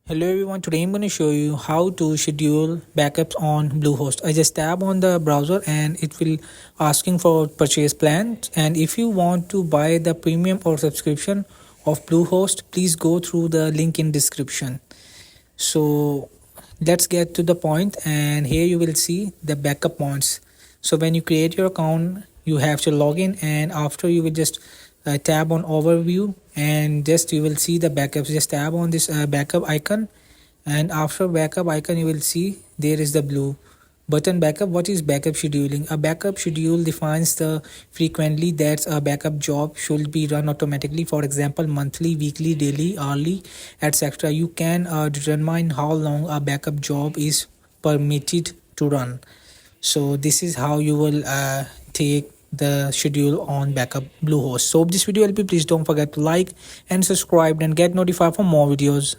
Hello everyone, today I'm going to show you how to schedule backups on Bluehost. I just tab on the browser and it will asking for purchase plans, and if you want to buy the premium or subscription of Bluehost, please go through the link in description. So let's get to the point, and here you will see the backup points. So when you create your account, you have to log in, and after you will just tab on overview, and just you will see the backups. Just tab on this backup icon, and after backup icon you will see there is the blue button backup. What is backup scheduling? A backup schedule defines the frequently that a backup job should be run automatically. For example, monthly, weekly, daily, hourly, etc. You can determine how long a backup job is permitted to run. So this is how you will take the schedule on backup Bluehost. So if this video helped you, please don't forget to like and subscribe and get notified for more videos.